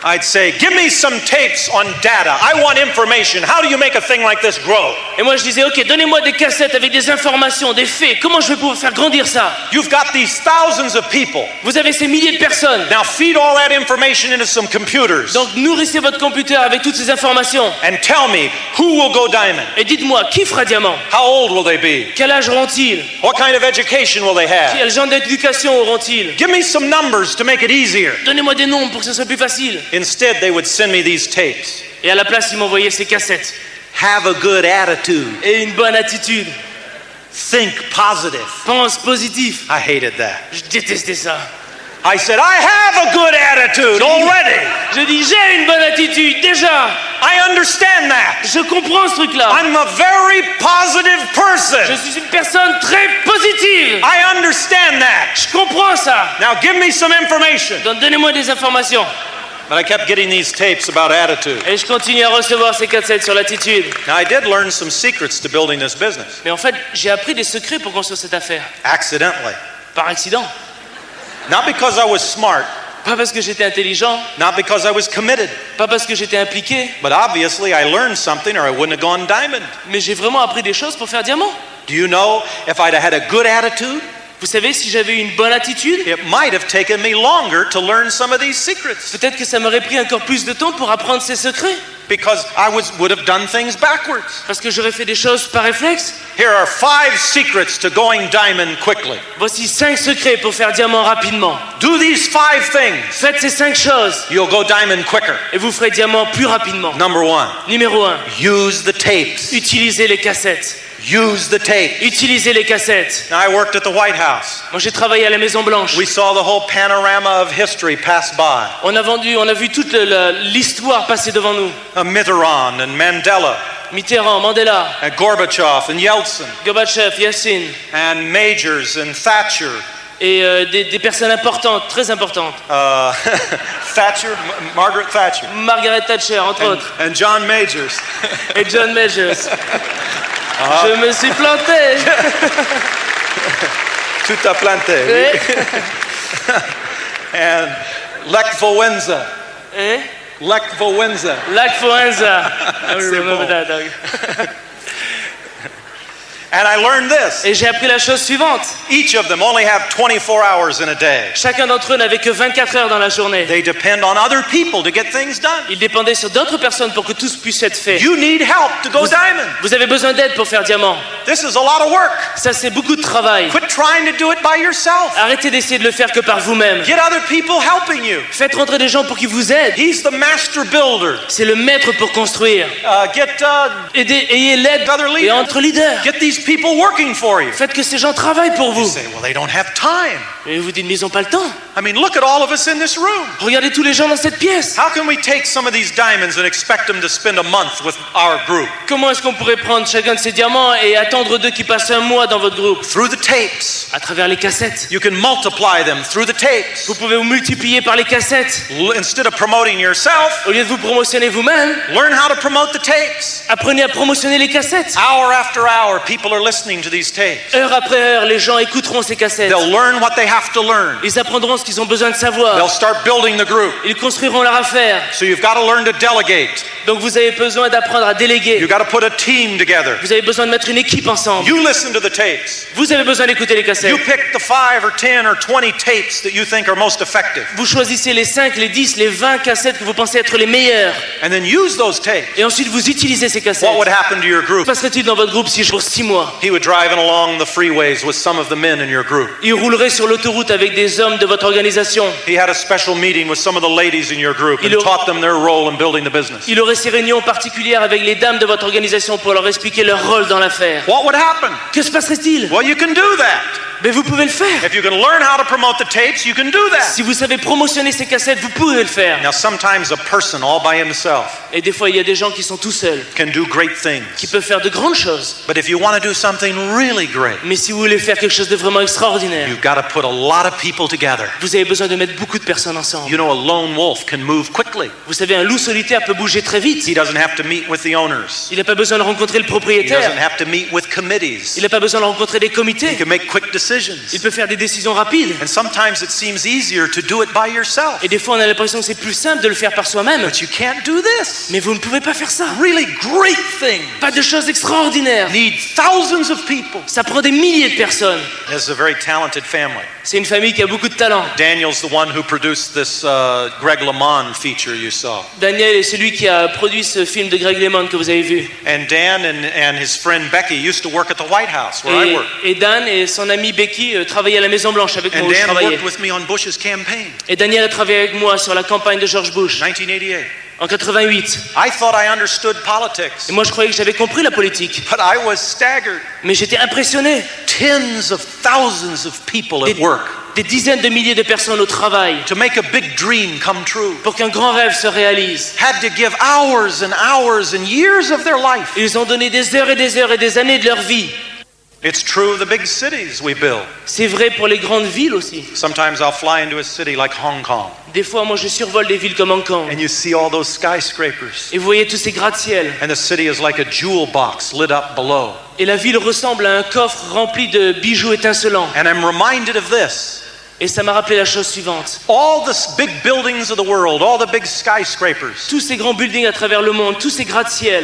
I'd say, give me some tapes on data. I want information. How do you make a thing like this grow? Et moi je disais, ok, donnez-moi des cassettes avec des informations, des faits. Comment je vais pouvoir faire grandir ça? You've got these thousands of people. Vous avez ces milliers de personnes. Now feed all that information into some computers. Donc nourrissez votre computer avec toutes ces informations. And tell me, who will go diamond? Et dites-moi, qui fera diamant? How old will they be? Quel âge auront-ils? What kind of education will they have? Quel genre d'éducation auront-ils? Give me some numbers to make it easier. Donnez-moi des nombres pour que ce soit plus facile. Instead, they would send me these tapes. Et à la place, ils m'envoyaient ces cassettes. Have a good attitude. Et une bonne attitude. Think positive. Pense positif. I hated that. Je détestais ça. I said, I have a good attitude already. Je dis, j'ai une bonne attitude, déjà. I understand that. Je comprends ce truc-là. I'm a very positive person. Je suis une personne très positive. I understand that. Je comprends ça. Now give me some information. Donc donnez-moi des informations. But I kept getting these tapes about attitude. Et je continue à recevoir ces cassettes sur l'attitude. Now I did learn some secrets to building this business. Mais en fait, j'ai appris des secrets pour construire cette affaire. Accidentally. Par accident. Not because I was smart. Pas parce que j'étais intelligent. Not because I was committed. Pas parce que j'étais impliqué. But obviously I learned something or I wouldn't have gone diamond. Mais j'ai vraiment appris des choses pour faire diamant. Do you know if I'd had a good attitude? Vous savez, si j'avais eu une bonne attitude, it might have taken me longer to learn some of these secrets. Peut-être que ça m'aurait pris encore plus de temps pour apprendre ces secrets. Because I would have done things backwards. Parce que j'aurais fait des choses par réflexe. Here are 5 secrets to going diamond quickly. Voici 5 secrets pour faire diamant rapidement. Do these 5 things. Faites ces 5 choses. You'll go diamond quicker. Et vous ferez diamant plus rapidement. Number 1. Numéro 1. Use the tapes. Utilisez les cassettes. Use the tapes. Utilisez les cassettes. Now, I worked at the White House. Moi, j'ai travaillé à la Maison Blanche. We saw the whole panorama of history pass by. On a vu toute l'histoire passer devant nous. Mitterrand and Mandela. Mitterrand, Mandela. And Gorbachev and Yeltsin. Gorbachev, Yeltsin. And Majors and Thatcher. Et des personnes importantes, très importantes. Thatcher, Margaret Thatcher. Margaret Thatcher, entre autres. And John Majors. Et John Majors. Je me suis planté. Tu t'as planté. Oui. And Lech Wałęsa. Eh? Lech Wałęsa. Lech Wałęsa. I remember that, dog. And I learned this. Et j'ai appris la chose suivante. Each of them only have 24 hours in a day. Chacun d'entre eux n'avait que 24 heures dans la journée. They depend on other people to get things done. Ils dépendaient sur d'autres personnes pour que tout puisse être fait. You need help to go diamond. Vous avez besoin d'aide pour faire diamant. This is a lot of work. Ça, c'est beaucoup de travail. Quit trying to do it by yourself. Arrêtez d'essayer de le faire que par vous-même. Get other people helping you. Faites rentrer des gens pour qu'ils vous aident. He's the master builder. C'est le maître pour construire. Ayez l'aide et entre leaders. Get these people working for you. Faites que ces gens travaillent pour vous. You say, well, they don't have time. Et vous dites, mais ils n'ont pas le temps. I mean, look at all of us in this room. Regardez tous les gens dans cette pièce. How can we take some of these diamonds and expect them to spend a month with our group? Comment est-ce qu'on pourrait prendre chacun de ces diamants et attendre d'eux qu'ils passent un mois dans votre groupe? Through the tapes. À travers les cassettes. You can multiply them through the tapes. Vous pouvez vous multiplier par les cassettes. Instead of promoting yourself, au lieu de vous promotionner vous-même, learn how to promote the tapes. Apprenez à promotionner les cassettes. Hour after hour, people are listening to these tapes. Heure après heure, les gens écouteront ces cassettes. They'll learn what they have to learn. Ils apprendront ce qu'ils ont besoin de savoir. They'll start building the group. Ils construiront leur affaire. So you've got to learn to delegate. Donc vous avez besoin d'apprendre à déléguer. You've got to put a team together. Vous avez besoin de mettre une équipe ensemble. You listen to the tapes. Vous avez besoin d'écouter les cassettes. You pick the 5 or 10 or 20 tapes that you think are most effective. Vous choisissez les 5, les 10, les 20 cassettes que vous pensez être les meilleures. And then use those tapes. Et ensuite vous utilisez ces cassettes. What would happen to your group? Que passerait-il dans votre groupe si pour 6 mois? He would driving along the freeways with some of the men in your group. Il roulerait sur l'autoroute avec des hommes de votre organisation. He had a special meeting with some of the ladies in your group and taught them their role in building the business. Il aurait ses réunions particulières avec les dames de votre organisation pour leur expliquer leur rôle dans l'affaire. What would happen? Que se passerait-il? Well, you can do that. Mais vous pouvez le faire. If you can learn how to promote the tapes, you can do that. Si vous savez promotionner ces cassettes, vous pouvez le faire. Now, sometimes a person all by himself Et des fois, il y a des gens qui sont tout seuls, can do great things. qui peuvent faire de grandes choses. But if you want to do something really great, Mais si vous voulez faire quelque chose de vraiment extraordinaire, you've got to put a lot of people together. vous avez besoin de mettre beaucoup de personnes ensemble. You know, a lone wolf can move quickly. Vous savez, un loup solitaire peut bouger très vite. He doesn't have to meet with the owners. Il n'a pas besoin de rencontrer le He propriétaire. doesn't have to meet with committees. Il n'a pas besoin de rencontrer des He comités. can make quick decisions. Il peut faire des décisions rapides. And sometimes it seems easier to do it by yourself. Et des fois, on a l'impression que c'est plus simple de le faire par soi-même. But you can't do this. Mais vous ne pouvez pas faire ça. Really great things Pas de choses extraordinaires. need thousands of people. Ça prend des milliers de personnes. This is a very talented family. C'est une famille qui a beaucoup de talent. Daniel's the one who produced this Greg LeMond feature you saw. Daniel est celui qui a produit ce film de Greg LeMond que vous avez vu. And Dan and his friend Becky used to work at the White House where I work. Et Dan et son ami Becky travaillaient à la Maison Blanche avec moi And où je Dan travaillais. worked with me on Bush's campaign, Et Daniel a travaillé avec moi sur la campagne de George Bush 1988. en 88. I thought I understood politics, Et moi, je croyais que j'avais compris la politique. but I was staggered. Mais j'étais impressionné. Tens of thousands of people at work Des dizaines de milliers de personnes au travail to make a big dream come true. pour qu'un grand rêve se réalise. Had to give hours and hours and years of their life. Ils ont donné des heures et des heures et des années de leur vie. It's true of the big cities we build. C'est vrai pour les grandes villes aussi. Sometimes I'll fly into a city like Hong Kong, Des fois, moi, je survole des villes comme Hong Kong. and you see all those skyscrapers. Et vous voyez tous ces gratte-ciels. And the city is like a jewel box lit up below. Et la ville ressemble à un coffre rempli de bijoux étincelants. And I'm reminded of this. Et ça m'a rappelé la chose suivante. All the big buildings of the world, all the big skyscrapers, Tous ces grands buildings à travers le monde, tous ces gratte-ciels,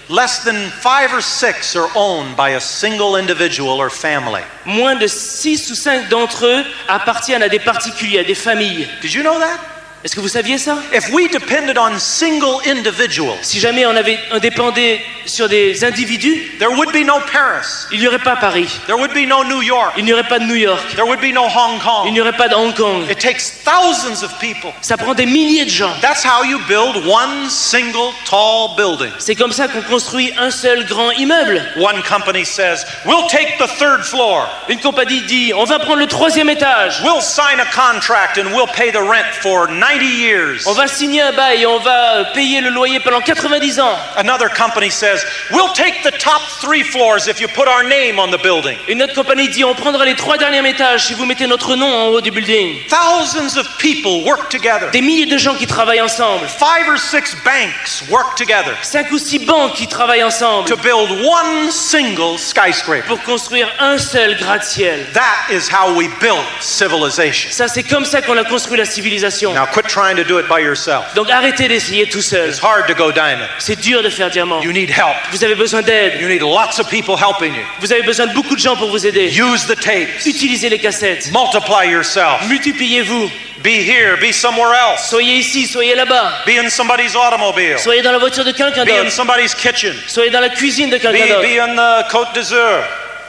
less than 5 or 6 are owned by a single individual or family. moins de 6 ou 5 d'entre eux appartiennent à des particuliers, à des familles. Did you know that? Est-ce que vous saviez ça? If we depended on single individuals, Si jamais on dépendait sur des individus, there would be no Paris. il n'y aurait pas Paris, There would be no New York. il n'y aurait pas de New York, There would be no Hong il Kong. n'y aurait pas de Hong Kong. It takes thousands of people. Ça prend des milliers de gens. That's how you build one single tall building. C'est comme ça qu'on construit un seul grand immeuble. One company says, we'll take the 3rd floor. Une compagnie dit, on va prendre le 3e étage, We'll sign a contract and we'll pay the rent for 90 years. on va signer un bail et on va payer le loyer pendant 90 ans. Another company says, we'll take the top 3 floors if you put our name on the building. Une autre compagnie dit, on prendra les 3 derniers étages si vous mettez notre nom en haut du building. Thousands of people work together. Des milliers de gens qui travaillent ensemble. 5 or 6 banks work together 5 ou 6 banques qui travaillent ensemble to build one single skyscraper. pour construire un seul gratte-ciel. That is how we built civilization. Ça, c'est comme ça qu'on a construit la civilisation. Now quit trying to do it by yourself. Donc arrêtez d'essayer tout seul. It's hard to go diamond. C'est dur de faire diamant. You need help. Vous avez besoin d'aide. You need lots of people helping you. Vous avez besoin de beaucoup de gens pour vous aider. Use the tapes. Utilisez les cassettes. Multiply yourself. Multipliez-vous. Be here, be somewhere else. Soyez ici, soyez là-bas. Be in somebody's automobile. Soyez dans la voiture de quelqu'un Be in d'autre. somebody's kitchen. Soyez dans la cuisine de Be quelqu'un d'autre. in the Côte d'Azur.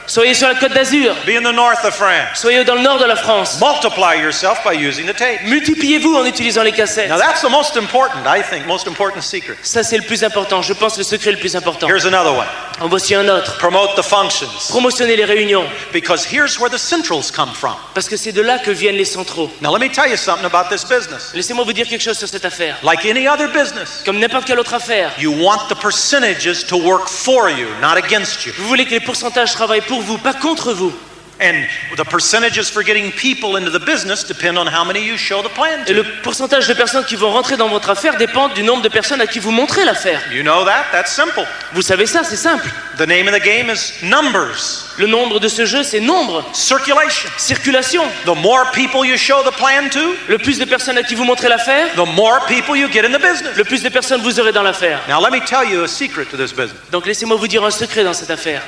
Soyez sur la Côte d'Azur. Be in the north of France. Soyez dans le nord de la France. Multiply yourself by using the tape. Multipliez-vous en utilisant les cassettes. Now that's the most important, I think, most important secret. Ça, c'est le plus important. Je pense le secret le plus important. Here's another one. En voici un autre. Promote the functions. Promotionnez les réunions. Because here's where the centrals come from. Parce que c'est de là que viennent les centraux. Now let me tell you something about this business. Laissez-moi vous dire quelque chose sur cette affaire. Like any other business, Comme n'importe quelle autre affaire, you want the percentages to work for you, not against you. vous voulez que les pourcentages travaillent pour vous, pas contre vous. And the percentages for getting people into the business depend on how many you show the plan Et le to. pourcentage de personnes qui vont rentrer dans votre affaire dépend du nombre de personnes à qui vous montrez l'affaire. You know that? That's simple. Vous savez ça, c'est simple. The name of the game is numbers. Le nombre de ce jeu, c'est nombre. Circulation. Circulation. The more people you show the plan to, Le plus de personnes à qui vous montrez l'affaire, the more people you get in the business. le plus de personnes vous aurez dans l'affaire. Now let me tell you a secret to this business. Donc laissez-moi vous dire un secret dans cette affaire.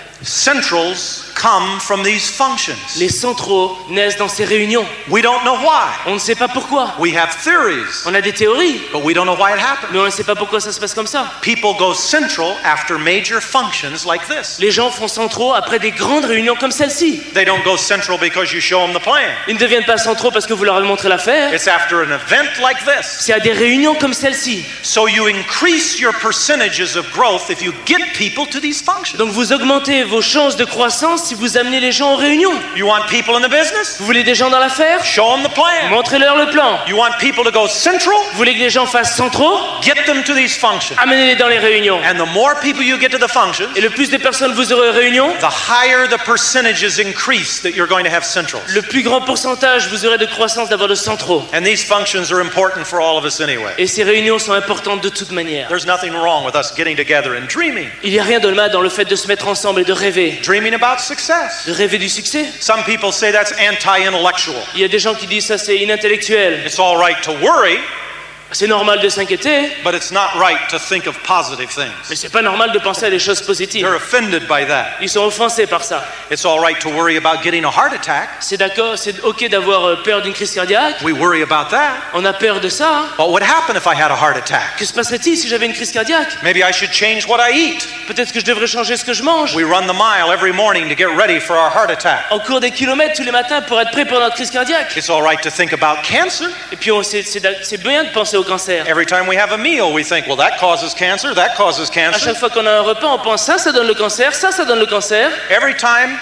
Centrals come from these functions. Les centraux naissent dans ces réunions. We don't know why. On ne sait pas pourquoi. We have theories, On a des théories, but we don't know why it happens. mais on ne sait pas pourquoi ça se passe comme ça. People go central after major functions like this. Les gens font centraux après des grandes réunions comme celle-ci. They don't go central because you show them the plan. Ils ne deviennent pas centraux parce que vous leur avez montré l'affaire. It's after an event like this. C'est à des réunions comme celle-ci. So you increase your percentages of growth if you get people to these functions. Donc vous augmentez vos chances de croissance si vous amenez les gens aux réunions. You want people in the business? Vous voulez des gens dans l'affaire? Show them the plan. Montrez-leur le plan. You want people to go central? Vous voulez que les gens fassent centraux? Get them to these functions. Amenez-les dans les réunions. And the more people you get to the functions, Et le plus de personnes vous aurez aux réunions, the higher the percentages increase that you're going to have centrals. le plus grand pourcentage vous aurez de croissance d'avoir de centraux. And these functions are important for all of us anyway. Et ces réunions sont importantes de toute manière. There's nothing wrong with us getting together and dreaming. Il n'y a rien de mal dans le fait de se mettre ensemble et de rêver. Dreaming about success. De rêver du succès. succès. Some people say that's anti-intellectual. Il y a des gens qui disent ça c'est inintellectuel. It's all right to worry, C'est normal de s'inquiéter, but it's not right to think of positive things. mais c'est pas normal de penser à des choses positives. They're offended by that. Ils sont offensés par ça. It's all right to worry about getting a heart attack. C'est d'accord, c'est ok d'avoir peur d'une crise cardiaque. We worry about that. On a peur de ça. What would happen if I had a heart attack? Que se passerait-il si j'avais une crise cardiaque? Maybe I should change what I eat. Peut-être que je devrais changer ce que je mange. We run the mile every morning to get ready for our heart attack. On court des kilomètres tous les matins pour être prêt pour notre crise cardiaque. It's all right to think about cancer. Et puis c'est bien de penser au cancer. Every time we have a meal, we think, well, that causes cancer, that causes À cancer. chaque fois qu'on a un repas, on pense ça donne le cancer, ça donne le cancer. Every time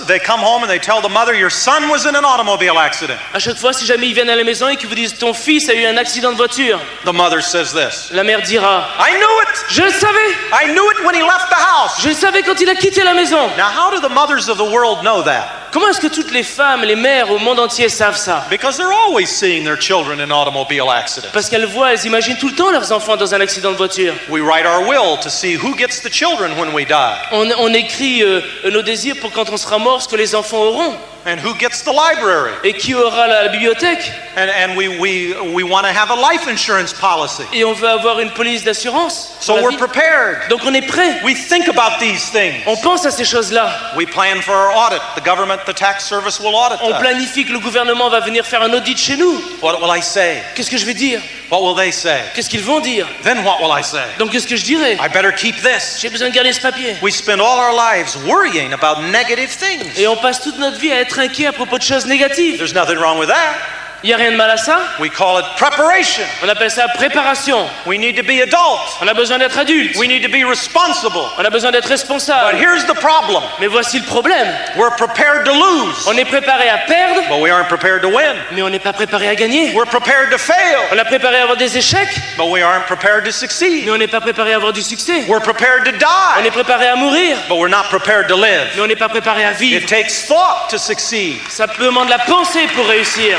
they come home and they tell the mother, your son was in an automobile accident. À chaque fois, si jamais ils viennent à la maison et qu'ils vous disent ton fils a eu un accident de voiture, The mother says this, la mère dira I knew it. je le savais, I knew it when he left the house. je le savais quand il a quitté la maison. Now, how do the mothers of the world know that? Comment est-ce que toutes les femmes, les mères au monde entier savent ça? Because they're always seeing their children in automobile accidents. Parce qu'elles voient, elles imaginent tout le temps leurs enfants dans un accident de voiture. We write our will to see who gets the children when we die On écrit nos désirs pour quand on sera mort, ce que les enfants auront. and who gets the library. Et qui aura la bibliothèque. And we want to have a life insurance policy. Et on veut avoir une police d'assurance. So we're prepared. Donc on est prêt. We think about these things. On pense à ces choses-là. We plan for our audit. The government, the tax service will audit On us. planifie que le gouvernement va venir faire un audit chez nous. What will I say? Qu'est-ce que je vais dire? What will they say? Qu'est-ce qu'ils vont dire? Then what will I say? Donc qu'est-ce que je dirai? I better keep this. J'ai besoin de garder ce papier. We spend all our lives worrying about negative things. Et on passe toute notre vie à être inquiet à propos de choses négatives. There's nothing wrong with that. Il n'y a rien de mal à ça. We call it preparation. On appelle ça préparation. We need to be adults. On a besoin d'être adulte. We need to be responsible. On a besoin d'être But responsable. here's the problem. Mais voici le problème. We're prepared to lose, On est préparé à perdre, but we aren't prepared to win. mais on n'est pas préparé à gagner. We're prepared to fail, On est préparé à avoir des échecs, but we aren't prepared to succeed. mais on n'est pas préparé à avoir du succès. We're prepared to On die, est préparé à mourir, but we're not prepared to live. mais on n'est pas préparé à It vivre. takes thought to succeed. Ça demande la pensée pour réussir.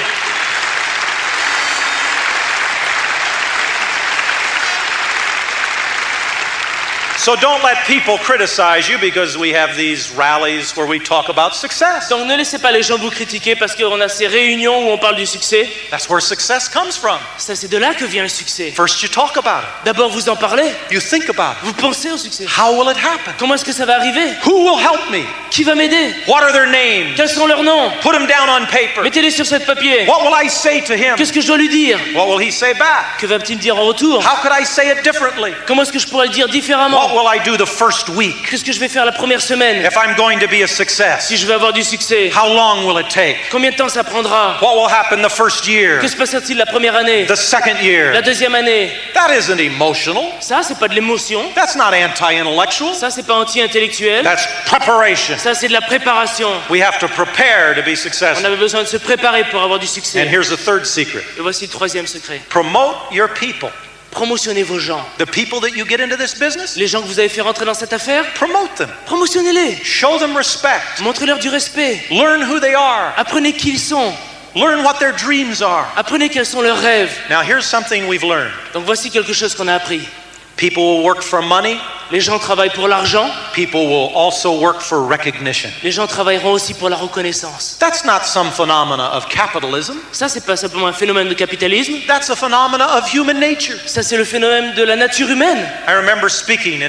So don't let people criticize you because we have these rallies where we talk about success. Donc ne laissez pas les gens vous critiquer parce qu'on a ces réunions où on parle du succès. That's where success comes from. Ça, c'est de là que vient le succès. First you talk about it. D'abord, vous en parlez. You think about it. Vous pensez au succès. How will it happen? Comment est-ce que ça va arriver? Who will help me? Qui va m'aider? What are their names? Quels sont leurs noms? Put them down on paper. Mettez-les sur ce papier. What will I say to him? Qu'est-ce que je dois lui dire? What will he say back? Que va-t-il dire en retour? How could I say it differently? Comment est-ce que je pourrais le dire What différemment? will I do the first week Qu'est-ce que je vais faire la première semaine? if I'm going to be a success? Si je veux avoir du succès, How long will it take? combien de temps ça prendra? What will happen the first year? Que se passera-t-il la première année? The second La year? deuxième année? That isn't emotional. Ça, c'est pas de l'émotion. That's not anti-intellectual. Ça, c'est pas anti-intellectuel. That's preparation. Ça, c'est de la préparation. We have to prepare to be On successful. avait besoin de se préparer pour avoir du And succès. here's the third secret. Et voici le troisième secret. Promote your people. Promotionnez vos gens. The people that you get into this business, Les gens que vous avez fait rentrer dans cette affaire, promote them. promotionnez-les. Show them respect. Montrez-leur du respect. Learn who they are. Apprenez qui ils sont. Learn what their dreams are. Apprenez quels sont leurs rêves. Now here's something we've learned. Donc voici quelque chose qu'on a appris. People will work for money. Les gens travaillent pour l'argent. People will also work for recognition. Les gens travailleront aussi pour la reconnaissance. That's not some phenomena of capitalism. Ça, c'est pas simplement un phénomène de capitalisme. That's a phenomena of human nature. Ça, c'est le phénomène de la nature humaine. I remember speaking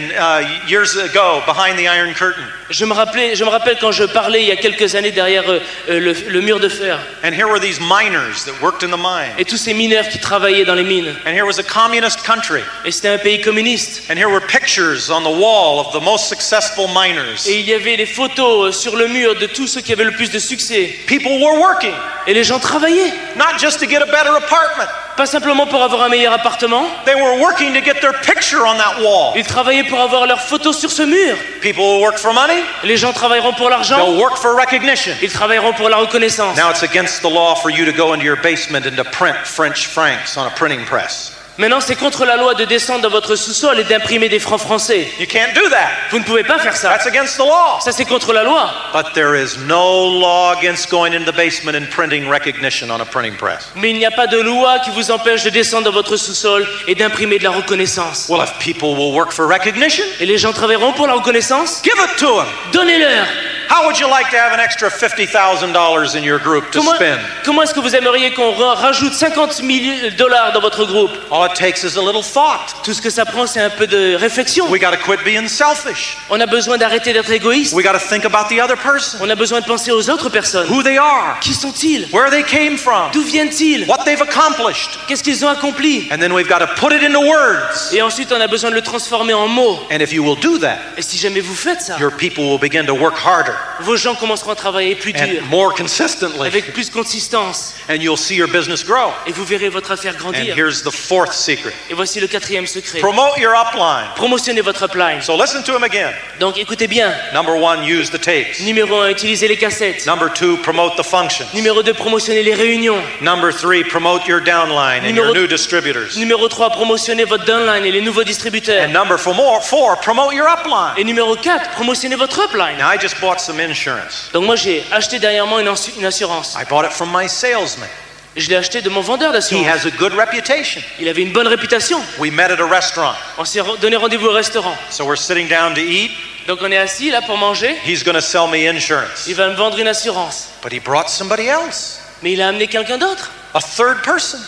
years ago behind the Iron Curtain. Je me rappelle quand je parlais il y a quelques années derrière le mur de fer. And here were these miners that worked in the mine. Et tous ces mineurs qui travaillaient dans les mines. And here was a communist country. Et c'était un pays communiste. And here were pictures on the wall of the most successful miners. Et il y avait des photos sur le mur de tous ceux qui avaient le plus de succès. People were working, Et les gens travaillaient. not just to get a better apartment. Pas simplement pour avoir un meilleur appartement. They were working to get their picture on that wall. Ils travaillaient pour avoir leurs photos sur ce mur. People will work for money. Les gens travailleront pour l'argent. They'll work for recognition. Ils travailleront pour la reconnaissance. Now it's against the law for you to go into your basement and to print French francs on a printing press. Maintenant, c'est contre la loi de descendre dans votre sous-sol et d'imprimer des francs français. You can't do that. Vous ne pouvez pas faire ça. That's against the law. Ça, c'est contre la loi. But there is no law against going into the basement and printing recognition on a printing press. Mais il n'y a pas de loi qui vous empêche de descendre dans votre sous-sol et d'imprimer de la reconnaissance. Well, if people will work for recognition, Et les gens travailleront pour la reconnaissance. give it to them. Donnez-leur. How would you like to have an extra $50,000 in your group to spend? Comment est-ce que vous aimeriez qu'on rajoute $50,000 dans votre groupe? All it takes is a little thought. Tout ce que ça prend, c'est un peu de réflexion. We got to quit being selfish. On a besoin d'arrêter d'être égoïste. We got to think about the other person. On a besoin de penser aux autres personnes. Who they are. Qui sont-ils? Where they came from. D'où viennent-ils? What they've accomplished. Qu'est-ce qu'ils ont accompli? And then we've got to put it into words. Et ensuite, on a besoin de le transformer en mots. And if you will do that, et si jamais vous faites ça, your people will begin to work harder. Vos gens commenceront à travailler plus dur. And more consistently. Avec plus de consistance. And you'll see your business grow. Et vous verrez votre affaire grandir. And here's the fourth secret. Et voici le quatrième secret. Promote your upline. Promotionnez votre upline. So listen to him again. Donc écoutez bien. Number 1, use the tapes. Numéro 1, utilisez les cassettes. Number 2, promote the functions. Numéro 2, promotionnez les réunions. Number 3, promote your downline and your new distributors. Numéro 3, promotionnez votre downline et les nouveaux distributeurs. And number 4, promote your upline. Et numéro 4, promotionnez votre upline. Now I just bought some insurance. Donc moi j'ai acheté derrière moi une assurance. I bought it from my salesman. Je l'ai acheté de mon vendeur d'assurance. He has a good reputation. Il avait une bonne réputation. We met at a restaurant. On s'est donné rendez-vous au restaurant. So we're sitting down to eat. Donc on est assis là pour manger. He's going to sell me insurance. Il va me vendre une assurance. But he brought somebody else. Mais il a amené quelqu'un d'autre. A third person.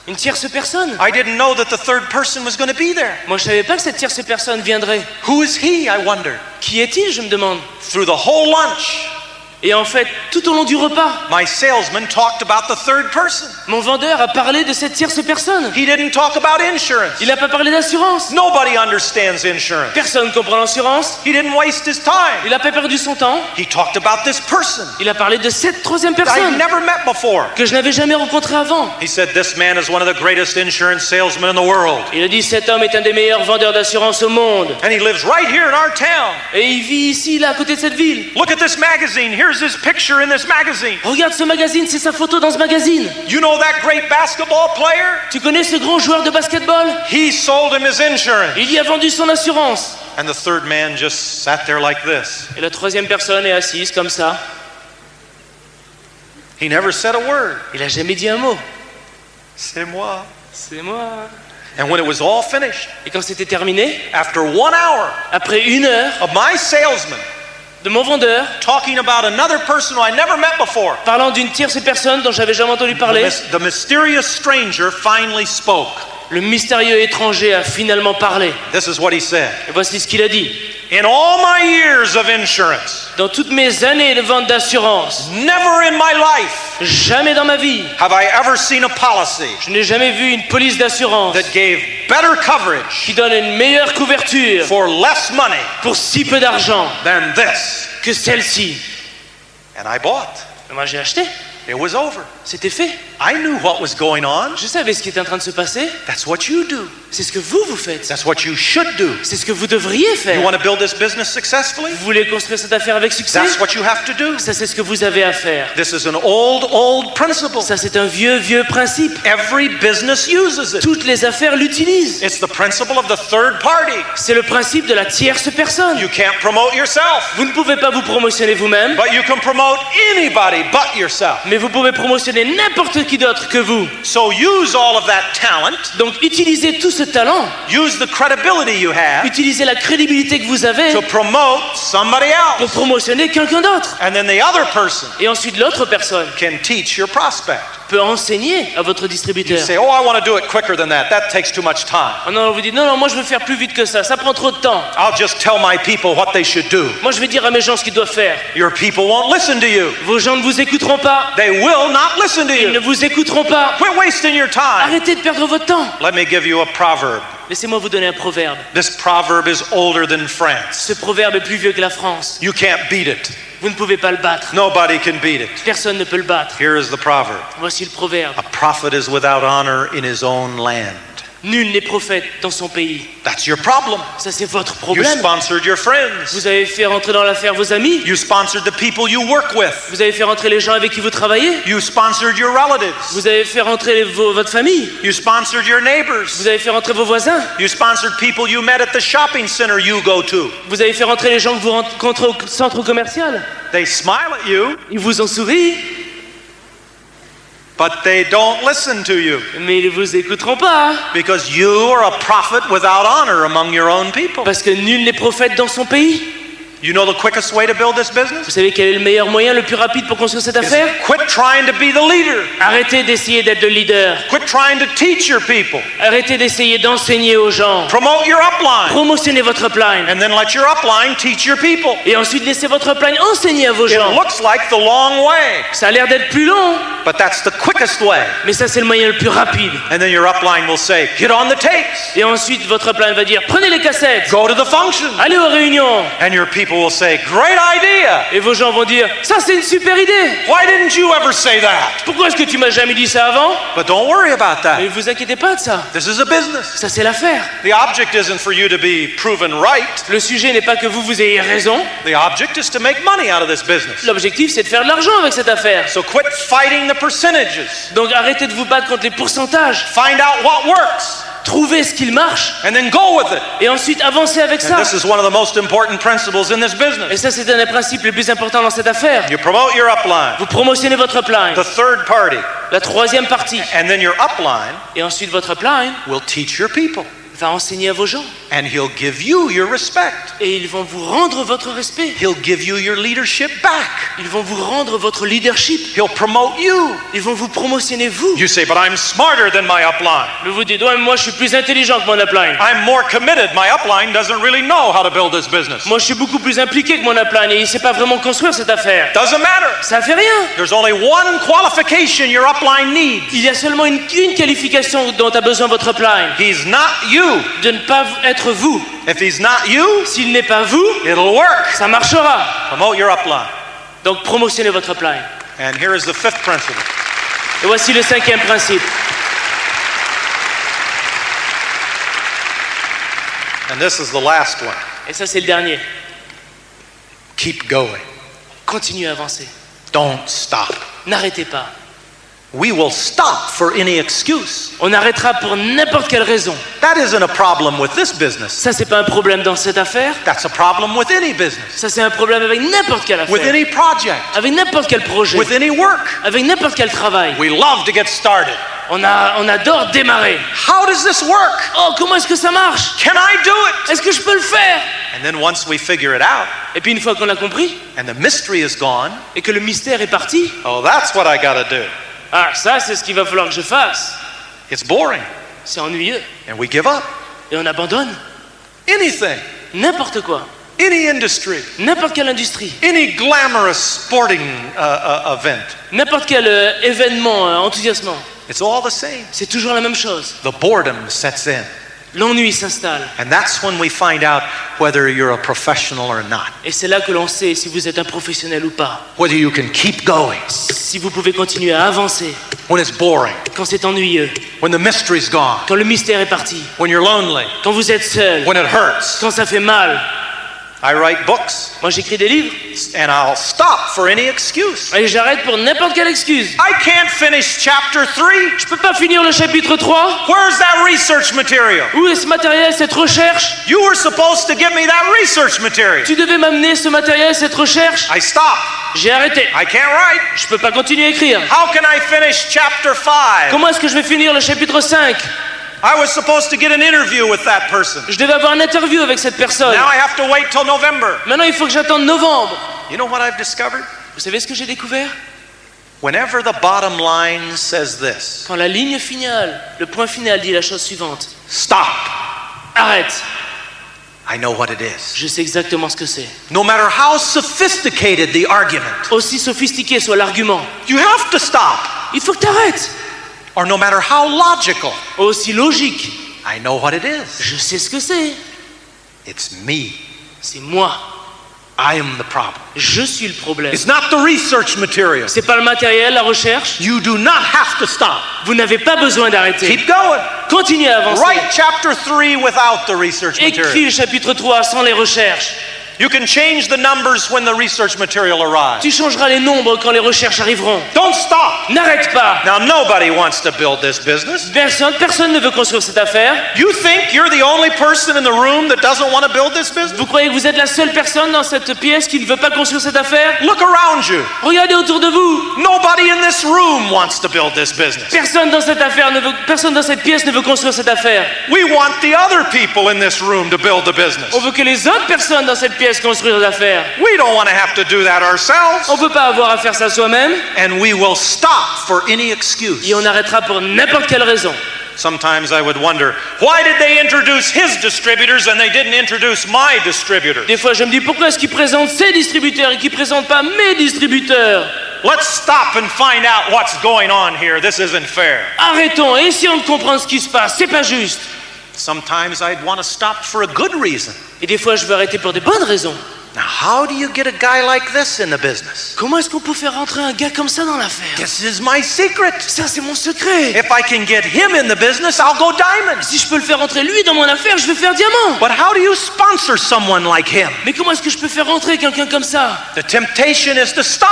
Une tierce personne. I didn't know that the third person was going to be there. Moi je savais pas que cette tierce personne viendrait. Who is he, I wonder? Qui est-il, je me demande. Through the whole lunch. Et en fait, tout au long du repas, my salesman talked about the third person. Mon vendeur a parlé de cette tierce personne. He didn't talk about insurance. Il n'a pas parlé d'assurance. Nobody understands insurance. Personne comprend l'assurance. He didn't waste his time. Il n'a pas perdu son temps. He talked about this person. Il a parlé de cette troisième I've personne never met before. que je n'avais jamais rencontrée avant. He said this man is one of the greatest insurance salesmen in the world. Il a dit cet homme est un des meilleurs vendeurs d'assurance au monde. And he lives right here in our town. Et il vit ici, là, à côté de cette ville. Look at this magazine. Here's his picture in this magazine. Regarde ce magazine, c'est sa photo dans ce magazine. You know that great basketball player? Tu connais ce grand joueur de basketball? He sold him his insurance. Il y a vendu son assurance. And the third man just sat there like this. Et la troisième personne est assise comme ça. He never said a word. Il a jamais dit un mot. C'est moi. C'est moi. And when it was all finished, et quand c'était terminé, after 1 hour, après 1 heure, of my salesman, de mon vendeur, talking about another person who I never met before, parlant d'une tierce personne dont j'avais jamais entendu parler, the mysterious stranger finally spoke. Le mystérieux étranger a finalement parlé. This is what he said. Et voici ce qu'il a dit. In all my years of insurance, dans toutes mes années de vente d'assurance, never in my life, jamais dans ma vie, have I ever seen a policy je n'ai jamais vu une police d'assurance that gave better coverage qui donne une meilleure couverture for less money pour si peu d'argent than this. Que celle-ci. And I bought. Et moi j'ai acheté. It was over. C'était fait. I knew what was going on. Je savais ce qui était en train de se passer. That's what you do. C'est ce que vous faites. That's what you should do. C'est ce que vous devriez faire. You want to build this business successfully? Vous voulez construire cette affaire avec succès? That's what you have to do. Ça c'est ce que vous avez à faire. This is an old principle. Ça c'est un vieux principe. Every business uses it. Toutes les affaires l'utilisent. It's the principle of the third party. C'est le principe de la tierce personne. You can't promote yourself. Vous ne pouvez pas vous promotionner vous-même. But you can promote anybody but yourself. Mais vous pouvez promotionner n'importe qui d'autre que vous. So use all of that talent. Donc utilisez tout ce talent. Use the credibility you have. Utilisez la crédibilité que vous avez. To promote somebody else. Pour promotionner quelqu'un d'autre. And then the other person. Et ensuite l'autre personne. Can teach your prospect. Peut enseigner à votre distributeur. You say, oh, I want to do it quicker than that. That takes too much time. Oh non, vous dites non, moi je veux faire plus vite que ça. Ça prend trop de temps. I'll just tell my people what they should do. Moi je vais dire à mes gens ce qu'ils doivent faire. Your people won't listen to you. Vos gens ne vous écouteront pas. They will not listen to you. Ils ne vous écouteront pas. Quit wasting your time. Arrêtez de perdre votre temps. Let me give you a proverb. Laissez-moi vous donner un proverbe. This proverb is older than France. Ce proverbe est plus vieux que la France. You can't beat it. Vous ne pouvez pas le battre. Nobody can beat it. Personne ne peut le battre. Here is the proverb. Voici le proverbe. A prophet is without honor in his own land. Nul n'est prophète dans son pays. That's your problem. Ça c'est votre You problème. sponsored your friends. Vous avez fait rentrer dans l'affaire vos amis. You sponsored the people you work with. Vous avez fait rentrer les gens avec qui vous travaillez. You sponsored your relatives. Vous avez fait rentrer votre famille. You sponsored your neighbors. Vous avez fait rentrer vos voisins. You sponsored people you met at the shopping center you go to. Vous avez fait rentrer les gens que vous rencontrez au centre commercial. They smile at you. Ils vous ont souri. But they don't listen to you. Mais ils ne vous écouteront pas. Because you are a prophet without honor among your own people. Parce que nul n'est prophète dans son pays. You know the quickest way to build this Vous business? savez quel est le meilleur moyen, le plus rapide pour construire cette Is affaire? quit trying to be the leader. Arrêtez d'essayer d'être le leader. Quit trying to teach your people. Arrêtez d'essayer d'enseigner aux gens. Promote your upline. Promotionnez votre upline. And then let your upline teach your people. Et ensuite laissez votre upline enseigner à vos It gens. looks like the long way, Ça a l'air d'être plus long, but that's the quickest way. mais ça c'est le moyen le plus rapide. And then your upline will say, get on the tapes. Et ensuite votre upline va dire prenez les cassettes, Go to the function. allez aux réunions. And your people will say, great idea. Et vos gens vont dire ça c'est une super idée. Why didn't you ever say that? Pourquoi est-ce que tu m'as jamais dit ça avant? But don't worry about Mais that. vous inquiétez pas de ça. This is a business. Ça c'est l'affaire. The object isn't for you to be proven right. Le sujet n'est pas que vous ayez raison. The object is to make money out of this business. L'objectif c'est de faire de l'argent avec cette affaire. So quit fighting the percentages. Donc arrêtez de vous battre contre les pourcentages. Find out what works Trouvez ce qui marche and then go with it. et ensuite avancez avec ça. And this is one of the most important principles in this Et business. ça c'est un des principes les plus importants dans cette affaire. You promote your upline, Vous promotionnez votre upline, the third party, la troisième partie. and then your upline Et ensuite votre upline will teach your people. va enseigner à vos gens. And he'll give you your respect. Et ils vont vous rendre votre respect. He'll give you your leadership back. Ils vont vous rendre votre leadership. He'll promote you. Ils vont vous promotionner vous. You say, but I'm smarter than my upline. Mais vous dites, ouais, moi je suis plus intelligent que mon upline. I'm more committed. My upline doesn't really know how to build this business. Moi je suis beaucoup plus impliqué que mon upline et il sait pas vraiment construire cette affaire. Doesn't matter. Ça fait rien. There's only one qualification your upline needs. Il y a seulement une qualification dont a besoin votre upline. He's not you. De ne pas être vous. If he's not you, S'il n'est pas vous, it'll work. ça marchera. Promote your upline. Donc promotionnez votre upline. And here is the fifth principle. Et voici le cinquième principe. And this is the last one. Et ça c'est le dernier. Keep going. Continuez à avancer. Don't stop. N'arrêtez pas. We will stop for any excuse. On arrêtera pour n'importe quelle raison. That isn't a problem with this business. Ça c'est pas un problème dans cette affaire. That's a problem with any business. Ça c'est un problème avec n'importe quelle With affaire. any project. Avec n'importe quel projet. With any work. Avec n'importe quel travail. We love to get started. On adore démarrer. How does this work? Oh, comment est-ce que ça marche? Can I do it? Est-ce que je peux le faire? And then once we figure it out Et puis une fois qu'on l'a compris and the mystery is gone, et que le mystère est parti, oh, that's what I gotta do. ah ça c'est ce qu'il va falloir que je fasse. It's boring. C'est ennuyeux. And we give up. Et on abandonne. Anything. N'importe quoi. Any industry. N'importe quelle industrie. Any glamorous sporting event. N'importe quel événement enthousiasmant. It's all the same. C'est toujours la même chose. The boredom sets in. L'ennui s'installe. And that's when we find out whether you're a professional or not. Et c'est là que l'on sait si vous êtes un professionnel ou pas. Whether you can keep going Si vous pouvez continuer à avancer when it's boring, quand c'est ennuyeux, when the mystery's gone, quand le mystère est parti, when you're lonely, quand vous êtes seul, when it hurts. quand ça fait mal. I write books Moi j'écris des livres and I'll stop for any excuse. et j'arrête pour n'importe quelle excuse. I can't finish chapter 3. Je peux pas finir le chapitre 3. Where's that research material? Où est ce matériel, cette recherche? You were supposed to give me that research material. Tu devais m'amener ce matériel, cette recherche. I stopped. J'ai arrêté. I can't write. Je peux pas continuer à écrire. How can I finish chapter 5? Comment est-ce que je vais finir le chapitre 5? I was supposed to get an interview with that person. Je devais avoir une interview avec cette personne. Now I have to wait till November. Maintenant, il faut que j'attende novembre. You know what I've discovered? Vous savez ce que j'ai découvert? Whenever the bottom line says this, Quand la ligne finale, le point final dit la chose suivante. stop, Arrête. I know what it is. Je sais exactement ce que c'est. No matter how sophisticated the argument, Aussi sophistiqué soit l'argument, you have to stop. il faut que tu arrêtes. Or no matter how logical, Aussi logique, I know what it is. je sais ce que c'est. It's me. C'est moi. I am the problem. Je suis le problème. It's not the research material. C'est pas le matériel, la recherche. You do not have to stop. Vous n'avez pas besoin d'arrêter. Keep going. Continuez à avancer. Write chapter 3 without the research Écris material. le chapitre 3 sans les recherches. You can change the numbers when the research material arrives. Tu changeras les nombres quand les recherches arriveront. Don't stop. N'arrête pas. Now, nobody wants to build this business. Personne ne veut construire cette affaire. You think you're the only person in the room that doesn't want to build this business? Vous croyez que vous êtes la seule personne dans cette pièce qui ne veut pas construire cette affaire? Look around you. Regardez autour de vous. Nobody in this room wants to build this business. Personne dans cette pièce ne veut construire cette affaire. We want the other people in this room to build the business. On veut que les autres personnes dans cette pièce laisse construire l'affaire. We don't want to have to do that ourselves. On peut pas avoir à faire ça soi-même. And we will stop for any excuse. Et on arrêtera pour n'importe quelle raison. Sometimes I would wonder, why did they introduce his distributors and they didn't introduce my distributors? Des fois, je me dis pourquoi est-ce qu'ils présentent ses distributeurs et qu'ils présentent pas mes distributeurs? Let's stop and find out what's going on here. This isn't fair. Arrêtons et essayons de comprendre ce qui se passe. C'est pas juste. Sometimes I'd want to stop for a good reason. Et des fois, je veux arrêter pour des bonnes raisons. Now, how do you get a guy like this in the business? Comment est-ce qu'on peut faire rentrer un gars comme ça dans l'affaire? This is my secret. Ça, c'est mon secret. If I can get him in the business, I'll go diamond. Si je peux le faire rentrer lui dans mon affaire, je vais faire diamant. But how do you sponsor someone like him? Mais comment est-ce que je peux faire rentrer quelqu'un comme ça? The temptation is to stop.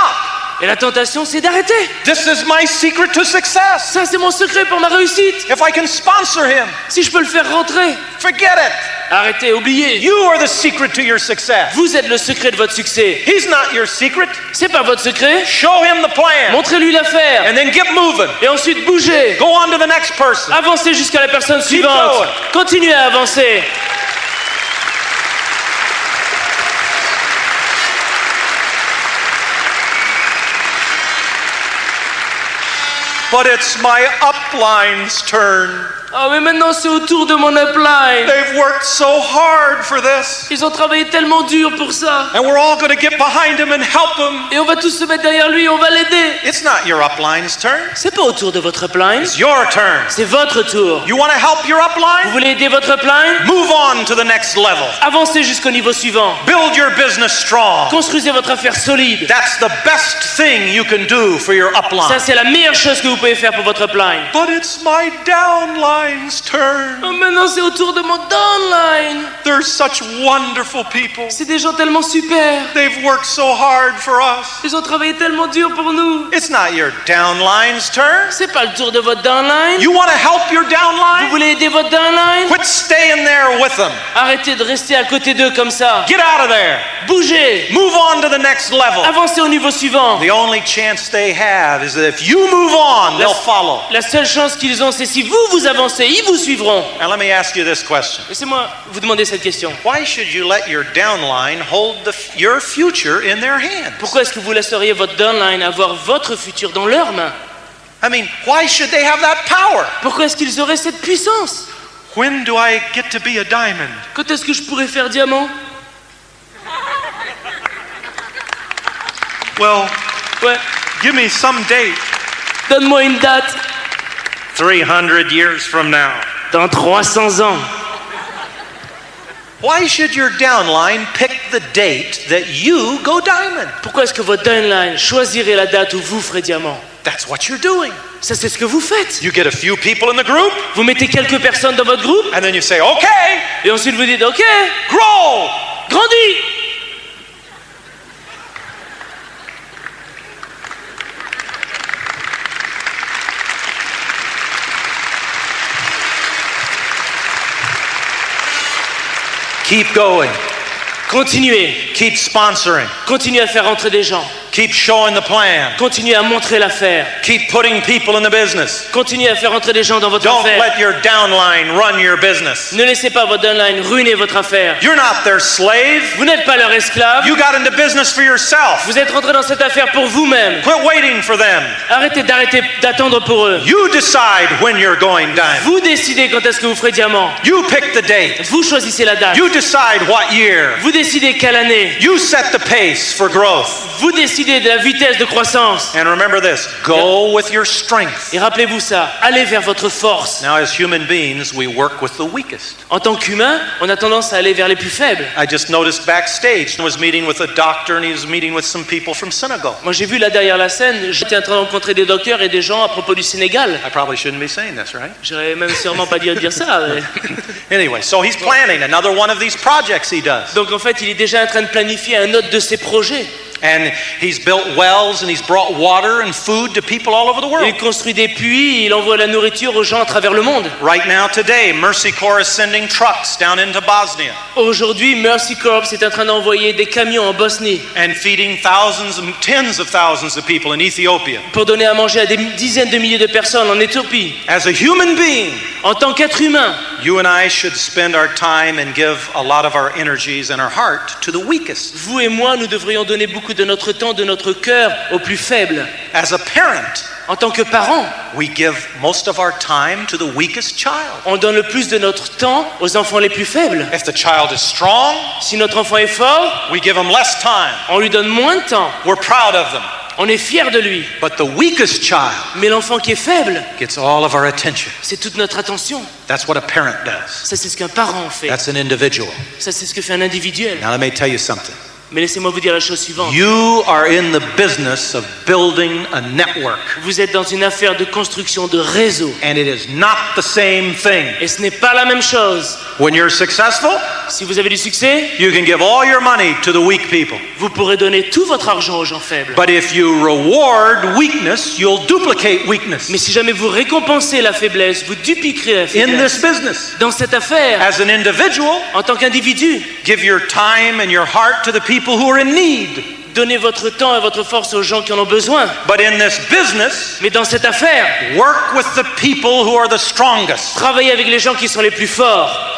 Et la tentation, c'est d'arrêter. This is my secret to success. Ça, c'est mon secret pour ma réussite. If I can sponsor him, Si je peux le faire rentrer, forget it. arrêtez, oubliez. You are the secret to your success. Vous êtes le secret de votre succès. He's not your secret. C'est pas votre secret. Show him the plan. Montrez-lui l'affaire. And then get moving. Et ensuite, bougez. Go on to the next person. Avancez jusqu'à la personne going. suivante. Continuez à avancer. But it's my upline's turn. Oh, mais maintenant, c'est au tour de mon upline. They've worked so hard for this. Ils ont travaillé tellement dur pour ça. And we're all going to get behind him and help him. Et on va tous se mettre derrière lui, on va l'aider. It's not your upline's turn. C'est pas au tour de votre upline. It's your turn. C'est votre tour. You want to help your Vous upline? voulez aider votre upline? Move on to the next level. Avancez jusqu'au niveau suivant. Build your business strong. Construisez votre affaire solide. That's the best thing you can do for your Ça, upline. c'est la meilleure chose que vous pouvez faire pour votre upline. But it's my downline's turn. Oh, maintenant, c'est au tour de mon downline. They're such wonderful people. C'est des gens tellement super. They've worked so hard for us. Ils ont travaillé tellement dur pour nous. It's not your downline's turn. C'est pas le tour de votre downline. You want to help your Vous downline? voulez aider votre downline? Quit staying there with them. Arrêtez de rester à côté d'eux comme ça. Get out of there. Bougez. Move on to the next level. Avancez au niveau suivant. The only chance they have is that if you move on, they'll follow. La seule chance qu'ils ont, c'est si vous avancez, ils vous suivront. Now let me ask you this question. Laissez-moi vous demander cette question. Why should you let your downline hold your future in their hands? Pourquoi est-ce que vous laisseriez votre downline avoir votre futur dans leurs mains? I mean, why should they have that power? Pourquoi est-ce qu'ils auraient cette puissance? When do I get to be a diamond? Quand est-ce que je pourrais faire diamant? Well, Ouais, give me some date. donne-moi une date. 300 years from now. Dans 300 ans. Why should your downline pick the date that you go diamond? Pourquoi est-ce que votre downline choisirait la date où vous ferez diamant? That's what you're doing. Ça, c'est ce que vous faites. You get a few people in the group, Vous mettez quelques personnes dans votre groupe and then you say, okay, et ensuite vous dites, OK, grow. grandis. Keep going. Continuez. Keep sponsoring. Continuez à faire rentrer des gens. Keep showing the plan. Continuez à montrer l'affaire. Keep putting people in the business. Continuez à faire rentrer des gens dans votre Don't affaire. let your downline run your business. Ne laissez pas votre downline ruiner votre affaire. You're not their slave. Vous n'êtes pas leur esclave. You got into business for yourself. Vous êtes rentré dans cette affaire pour vous-même. Quit waiting for them. Arrêtez d'attendre pour eux. You decide when you're going diamond. Vous décidez quand est-ce que vous ferez diamant. You pick the date. Vous choisissez la date. You decide what year. Vous décidez quelle année. You set the pace for growth. Vous décidez de la vitesse de croissance. And remember this, go with your strength. Et rappelez-vous ça, allez vers votre force. Now, as human beings, we work with the weakest. En tant qu'humain, on a tendance à aller vers les plus faibles. I just noticed backstage, I was meeting with a doctor and he was meeting with some people from Senegal. Moi, j'ai vu là derrière la scène, j'étais en train de rencontrer des docteurs et des gens à propos du Sénégal. I probably shouldn't be saying this, right? J'aurais même sûrement pas dû dire ça. Mais... Anyway, so he's planning another one of these projects he does. Donc en fait, il est déjà en train de planifier un autre de ses projets. And he's built wells and he's brought water and food to people all over the world. Il construit des puits, il envoie la nourriture aux gens à travers le monde. Right now, today, Mercy Corps is sending trucks down into Bosnia Aujourd'hui, Mercy Corps est en train d'envoyer des camions en Bosnie and feeding thousands and tens of thousands of people in Ethiopia. pour donner à manger à des dizaines de milliers de personnes en Éthiopie. As a human being, En tant qu'être humain, you and I should spend our time and give a lot of our energies and our heart to the weakest. vous et moi, nous devrions donner beaucoup de notre temps, de notre cœur aux plus faibles. As a parent, En tant que parents, we give most of our time to the weakest child. on donne le plus de notre temps aux enfants les plus faibles. If the child is strong, Si notre enfant est fort, we give him less time. on lui donne moins de temps. We're proud of them. On est fiers de lui. But the weakest child Mais l'enfant qui est faible, gets all of our attention. c'est toute notre attention. That's what a parent does. Ça, c'est ce qu'un parent fait. That's an individual. Ça, c'est ce que fait un individuel. Now let me tell you something. Mais laissez-moi vous dire la chose suivante. You are in the business of building a network, Vous êtes dans une affaire de construction de réseau. and it is not the same thing. Et ce n'est pas la même chose. When you're successful, Si vous avez du succès, you can give all your money to the weak people. vous pourrez donner tout votre argent aux gens faibles. But if you reward weakness, you'll duplicate weakness Mais si jamais vous récompensez la faiblesse, vous dupliquerez la in faiblesse. this business. Dans cette affaire, As an individual, en tant qu'individu, give your time and your heart to the people who are in need. donnez votre temps et votre force aux gens qui en ont besoin. But in this business, Mais dans cette affaire, work with the people who are the strongest. travaillez avec les gens qui sont les plus forts.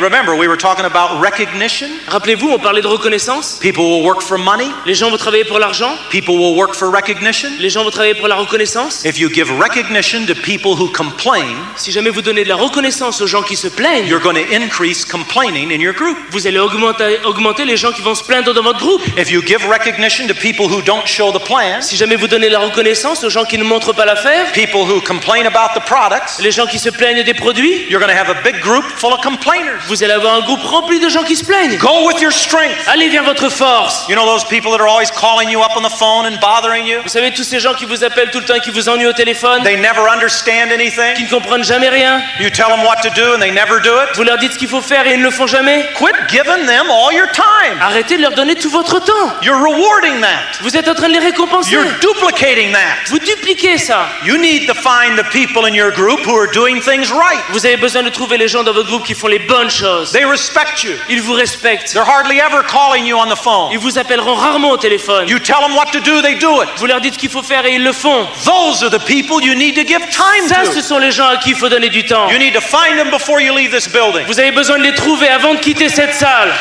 Remember, we were talking about recognition. Rappelez-vous, on parlait de reconnaissance. People will work for money. Les gens vont travailler pour l'argent. People will work for recognition. Les gens vont travailler pour la reconnaissance. If you give recognition to people who complain, Si jamais vous donnez de la reconnaissance aux gens qui se plaignent, you're going to increase complaining in your group. vous allez augmenter les gens qui vont se plaindre dans votre groupe. If you give recognition to people who don't show the plan, Si jamais vous donnez de la reconnaissance aux gens qui ne montrent pas l'affaire, people who complain about the products, les gens qui se plaignent des produits, you're going to have a big group full of complainers. vous allez avoir un groupe rempli de gens qui se plaignent. Go with your strength. Allez vers votre force. You know those people that are always calling you up on the phone and bothering you? Vous savez, tous ces gens qui vous appellent tout le temps et qui vous ennuient au téléphone, They never understand qui anything. ne comprennent jamais rien. You tell them what to do and they never do it. Vous leur dites ce qu'il faut faire et ils ne le font jamais. Quit giving them all your time. Arrêtez de leur donner tout votre temps. You're rewarding that. Vous êtes en train de les récompenser. You're duplicating that. Vous dupliquez ça. You need to find the people in your group who are doing things right. Vous avez besoin de trouver les gens dans votre groupe qui font les bonnes choses. They respect you. Ils vous respectent. They're hardly ever calling you on the phone. Ils vous appelleront rarement au téléphone. You tell them what to do, they do it. Vous leur dites ce qu'il faut faire et ils le font. Those are the people you need to give time Ça, ce to. sont les gens à qui il faut donner du temps. You need to find them before you leave this building. Vous avez besoin de les trouver avant de quitter cette salle.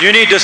You need to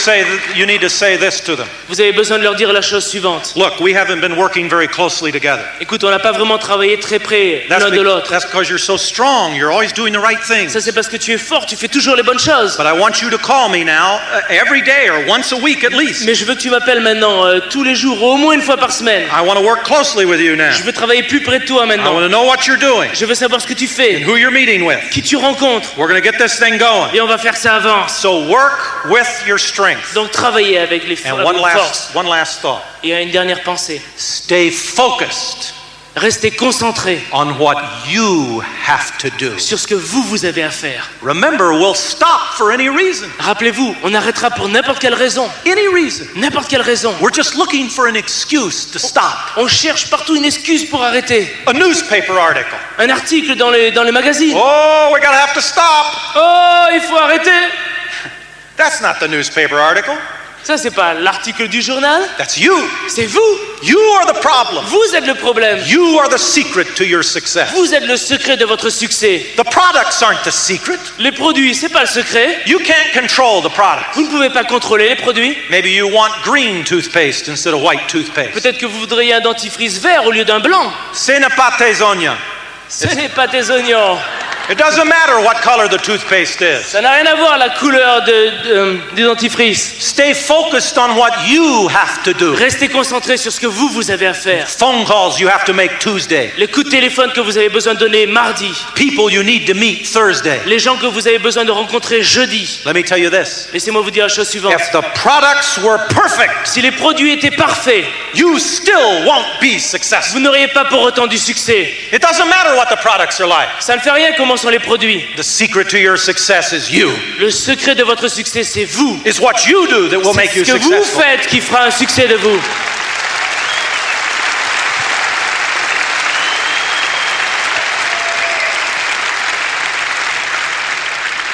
say this to them. Vous avez besoin de leur dire la chose suivante. Look, we haven't been working very closely together. Écoute, on n'a pas vraiment travaillé très près l'un de l'autre. That's because you're so strong. You're always doing the right things. Ça, c'est parce que tu es fort, tu fais toujours les bonnes choses. But I want you to call me now every day or once a week at least. Mais je veux que tu m'appelles maintenant tous les jours, au moins une fois par semaine. I want to work closely with you now. Je veux travailler plus près de toi I maintenant. want to know what you're doing Je veux savoir ce que tu fais, and who you're meeting with. qui tu rencontres, We're going to get this thing going. et on va faire ça avance. So work with your strength. Donc travailler avec les And forces. one last thought. Et une dernière pensée. Stay focused Restez concentrés on what you have to do. sur ce que vous avez à faire. Remember, we'll stop for any reason. Rappelez-vous, on arrêtera pour n'importe quelle raison. Any reason. N'importe quelle raison. We're just looking for an excuse to stop. On cherche partout une excuse pour arrêter. A newspaper article. Un article dans les magazines. Oh, we're going to have to stop. Oh, il faut arrêter. That's not the newspaper article. Ça, c'est pas l'article du journal. That's you. C'est vous. You are the problem. Vous êtes le problème. You are the secret to your success. Vous êtes le secret de votre succès. The products aren't the secret. Les produits, c'est pas le secret. You can't control the products. Vous ne pouvez pas contrôler les produits. Maybe you want green toothpaste instead of white toothpaste. Peut-être que vous voudriez un dentifrice vert au lieu d'un blanc. Ce n'est pas tes oignons. Ce n'est pas tes oignons. It doesn't matter what color the toothpaste is. Ça n'a rien à voir la couleur du dentifrice. Stay focused on what you have to do. Restez concentré sur ce que vous avez à faire. Phone calls you have to make Tuesday. Les coups de téléphone que vous avez besoin de donner mardi. People you need to meet Thursday. Les gens que vous avez besoin de rencontrer jeudi. Let me tell you this. Laissez-moi vous dire la chose suivante. If the products were perfect, si les produits étaient parfaits, you still won't be successful. Vous n'auriez pas pour autant du succès. It doesn't matter what the products are like. Ça ne fait rien comment sont les produits. The secret to your success is you. Le secret de votre succès, c'est vous. It's what you do that will make you successful. C'est ce que vous faites qui fera un succès de vous.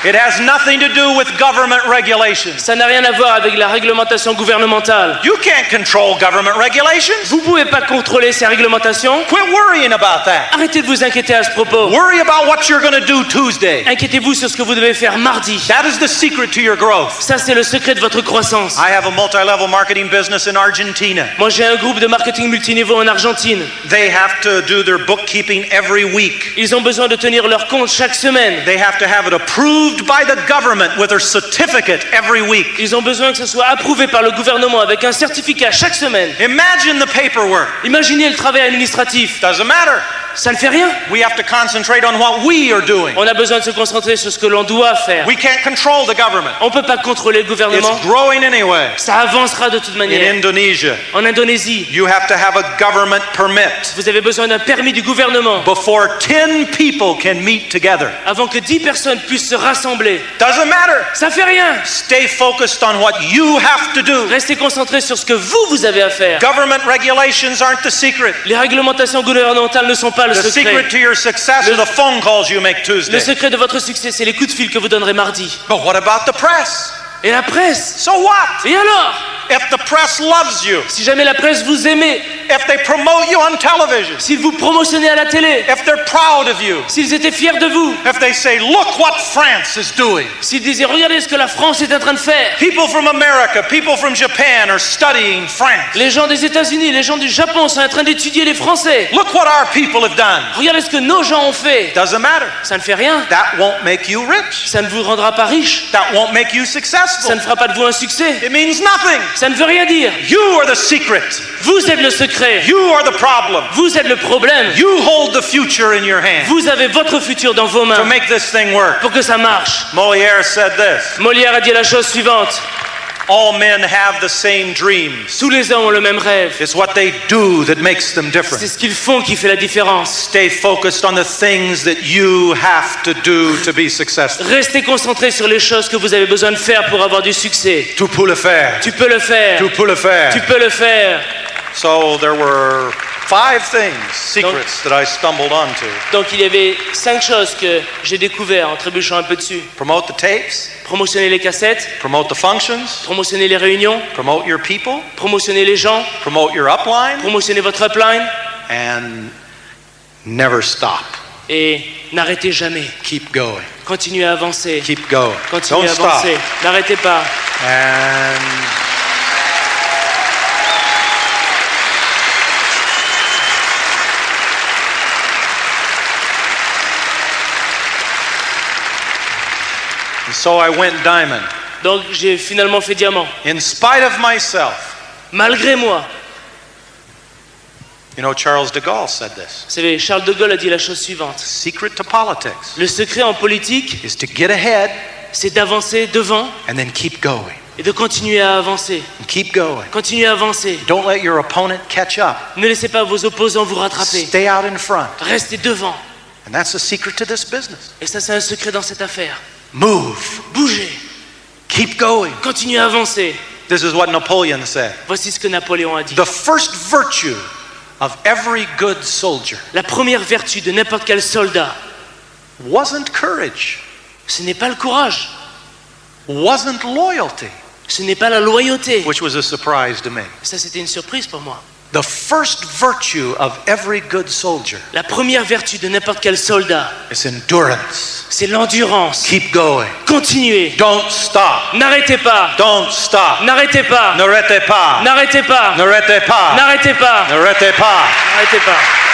It has nothing to do with government regulations. Ça n'a rien à voir avec la réglementation gouvernementale. You can't control government regulations. Vous pouvez pas contrôler ces réglementations. Quit worrying about that. Arrêtez de vous inquiéter à ce propos. Worry about what you're going to do Tuesday. Inquiétez-vous sur ce que vous devez faire mardi. That is the secret to your growth. Ça, c'est le secret de votre croissance. I have a multi-level marketing business in Argentina. Moi, j'ai un groupe de marketing multiniveau en Argentine. They have to do their bookkeeping every week. Ils ont besoin de tenir leur compte chaque semaine. They have to have it approved by the government with their certificate every week. Ils ont besoin que ce soit approuvé par le gouvernement avec un certificat chaque semaine. Imagine the paperwork. Imaginez le travail administratif. Doesn't matter. Ça ne fait rien. We have to concentrate on what we are doing. On a besoin de se concentrer sur ce que l'on doit faire. We can't control the government. On ne peut pas contrôler le gouvernement. It's growing anyway. Ça avancera de toute manière. In Indonesia, en Indonésie, you have to have a government permit. Vous avez besoin d'un permis du gouvernement. Before 10 people can meet together. Avant que 10 personnes puissent se rassembler. Doesn't matter. Ça fait rien. Stay focused on what you have to do. Restez concentrés sur ce que vous avez à faire. Government regulations aren't the secret. Les réglementations gouvernementales ne sont pas le secret. Secret to your success are the phone calls you make Tuesday. Le secret de votre succès, c'est les coups de fil que vous donnerez mardi. But what about the press? Et la presse? So what? Et alors? If the press loves you, si jamais la presse vous aimait, if they promote you on television, s'ils vous promotionnaient à la télé, if they're proud of you, s'ils étaient fiers de vous, if they say, look what France is doing, s'ils disaient, regardez ce que la France est en train de faire. People from America, people from Japan are studying France. Les gens des États-Unis, les gens du Japon sont en train d'étudier les Français. Look what our people have done. Regardez ce que nos gens ont fait. Doesn't matter. Ça ne fait rien. That won't make you rich. Ça ne vous rendra pas riche. That won't make you successful. Ça ne fera pas de vous un succès. It means nothing. Ça ne veut rien dire. You are the secret. Vous êtes le secret. You are the problem. Vous êtes le problème. You hold the future in your hand. Vous avez votre futur dans vos mains. To make this thing work. Pour que ça marche. Molière said this. Molière a dit la chose suivante. All men have the same dreams. Tous les hommes ont le même rêve. It's what they do that makes them different. C'est ce qu'ils font qui fait la différence. Stay focused on the things that you have to do to be successful. Restez concentrés sur les choses que vous avez besoin de faire pour avoir du succès. Tu peux le faire. Tu peux le faire. Tu peux le faire. Tu peux le faire. So there were 5 things, secrets that I stumbled onto. Donc il y avait 5 choses que j'ai découvert en trébuchant un peu dessus. Promote the tapes. Promotionner les cassettes. Promote the functions. Promotionner les réunions. Promote your people. Promotionner les gens. Promote your upline. Promotionner votre upline. And never stop. Et n'arrêtez jamais. Keep going. Continuez à avancer. Keep going. Continuez Don't à avancer. Stop. N'arrêtez pas. So I went diamond. Donc j'ai finalement fait diamant. In spite of myself. Malgré moi. You know, Charles de Gaulle said this. Vous savez, Charles de Gaulle a dit la chose suivante. Secret to politics. Le secret en politique, is to get ahead. C'est d'avancer devant. And then keep going. Et de continuer à avancer. And keep going. Continuez à avancer. Don't let your opponent catch up. Ne laissez pas vos opposants vous rattraper. Stay out in front. Restez devant. And that's the secret to this business. Et ça, c'est un secret dans cette affaire. Move. Bougez. Keep going. Continuez à avancer. This is what Napoleon said. Voici ce que Napoléon a dit. The first virtue of every good soldier. La première vertu de n'importe quel soldat. Wasn't courage. Ce n'est pas le courage. Wasn't loyalty. Ce n'est pas la loyauté. Which was a surprise to me. Ça, c'était une surprise pour moi. The first virtue of every good soldier. La première vertu de n'importe quel soldat. Is endurance. C'est l'endurance. Keep going. Continuez. Don't stop. N'arrêtez pas. Don't stop. N'arrêtez pas. N'arrêtez pas. N'arrêtez pas. N'arrêtez pas. N'arrêtez pas. N'arrêtez pas. N'arrêtez pas.